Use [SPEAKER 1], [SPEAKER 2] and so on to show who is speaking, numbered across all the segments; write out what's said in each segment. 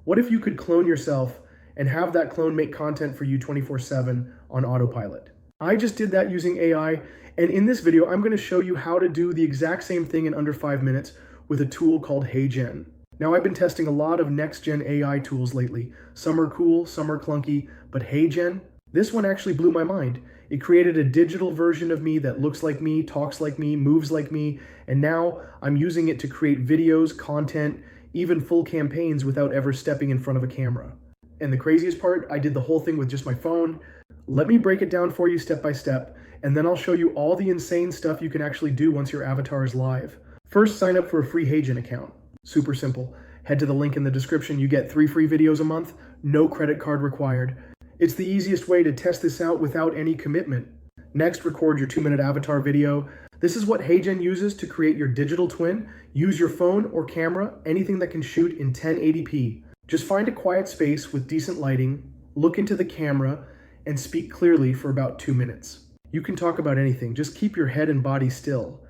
[SPEAKER 1] What if you could clone yourself and have that clone make content for you 24/7 on autopilot? I just did that using AI, and in this video, I'm going to show you how to do the exact same thing in under 5 minutes with a tool called HeyGen. Now, I've been testing a lot of next-gen AI tools lately. Some are cool, some are clunky, but HeyGen, this one actually blew my mind. It created a digital version of me that looks like me, talks like me, moves like me, and now I'm using it to create videos, content, even full campaigns without ever stepping in front of a camera. And the craziest part, I did the whole thing with just my phone. Let me break it down for you step by step, and then I'll show you all the insane stuff you can actually do once your avatar is live. First, sign up for a free HeyGen account. Super simple. Head to the link in the description. You get 3 free videos a month, no credit card required. It's the easiest way to test this out without any commitment. Next, record your 2-minute avatar video. This is what HeyGen uses to create your digital twin. Use your phone or camera, anything that can shoot in 1080p. Just find a quiet space with decent lighting, look into the camera, and speak clearly for about 2 minutes. You can talk about anything, just keep your head and body still.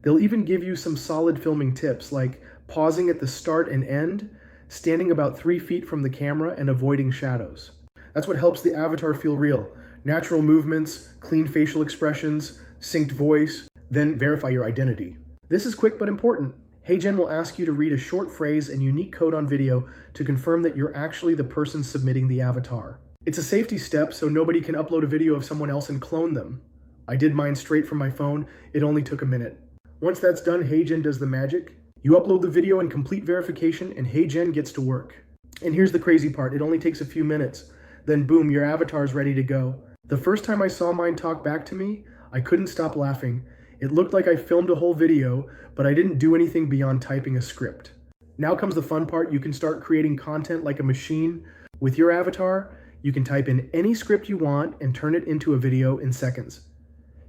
[SPEAKER 1] They'll even give you some solid filming tips like pausing at the start and end, standing about 3 feet from the camera, and avoiding shadows. That's what helps the avatar feel real. Natural movements, clean facial expressions, synced voice, then verify your identity. This is quick but important. HeyGen will ask you to read a short phrase and unique code on video to confirm that you're actually the person submitting the avatar. It's a safety step so nobody can upload a video of someone else and clone them. I did mine straight from my phone. It only took a minute. Once that's done, HeyGen does the magic. You upload the video and complete verification, and HeyGen gets to work. And here's the crazy part. It only takes a few minutes. Then boom, your avatar is ready to go. The first time I saw mine talk back to me, I couldn't stop laughing. It looked like I filmed a whole video, but I didn't do anything beyond typing a script. Now comes the fun part. You can start creating content like a machine. With your avatar, you can type in any script you want and turn it into a video in seconds.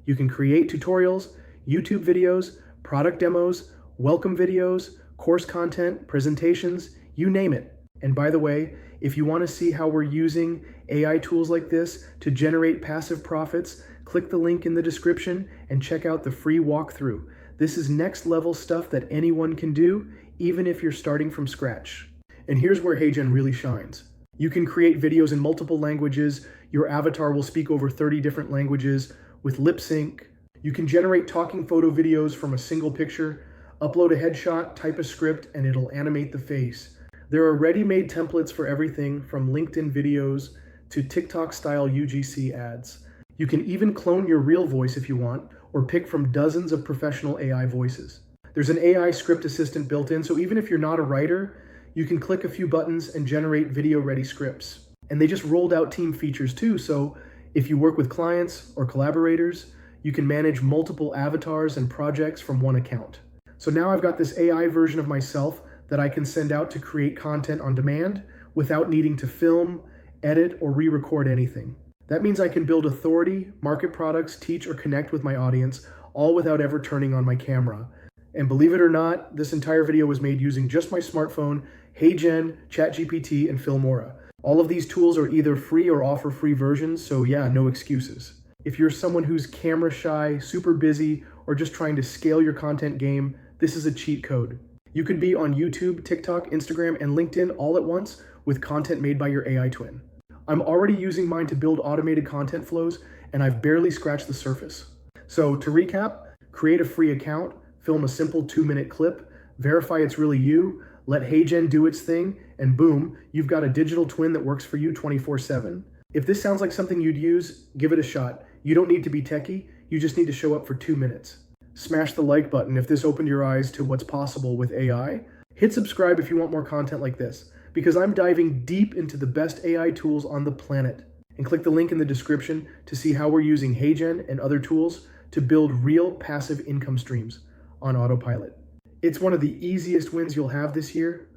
[SPEAKER 1] You can create tutorials, YouTube videos, product demos, welcome videos, course content, presentations, you name it. And by the way, if you want to see how we're using AI tools like this to generate passive profits, click the link in the description and check out the free walkthrough. This is next level stuff that anyone can do, even if you're starting from scratch. And here's where HeyGen really shines. You can create videos in multiple languages. Your avatar will speak over 30 different languages with lip sync. You can generate talking photo videos from a single picture, upload a headshot, type a script, and it'll animate the face. There are ready-made templates for everything from LinkedIn videos to TikTok-style UGC ads. You can even clone your real voice if you want, or pick from dozens of professional AI voices. There's an AI script assistant built in, so even if you're not a writer, you can click a few buttons and generate video-ready scripts. And they just rolled out team features too, so if you work with clients or collaborators, you can manage multiple avatars and projects from one account. So now I've got this AI version of myself that I can send out to create content on demand without needing to film, edit, or re-record anything. That means I can build authority, market products, teach, or connect with my audience, all without ever turning on my camera. And believe it or not, this entire video was made using just my smartphone, HeyGen, chatgpt, and Filmora. All of these tools are either free or offer free versions, so yeah, no excuses. If you're someone who's camera shy, super busy, or just trying to scale your content game, this is a cheat code. You could be on YouTube, TikTok, Instagram, and LinkedIn all at once with content made by your AI twin. I'm already using mine to build automated content flows, and I've barely scratched the surface. So to recap, create a free account, film a simple 2-minute clip, verify it's really you, let HeyGen do its thing, and boom, you've got a digital twin that works for you 24/7. If this sounds like something you'd use, give it a shot. You don't need to be techie, you just need to show up for 2 minutes. Smash the like button if this opened your eyes to what's possible with AI. Hit subscribe if you want more content like this, because I'm diving deep into the best AI tools on the planet. And click the link in the description to see how we're using HeyGen and other tools to build real passive income streams on autopilot. It's one of the easiest wins you'll have this year.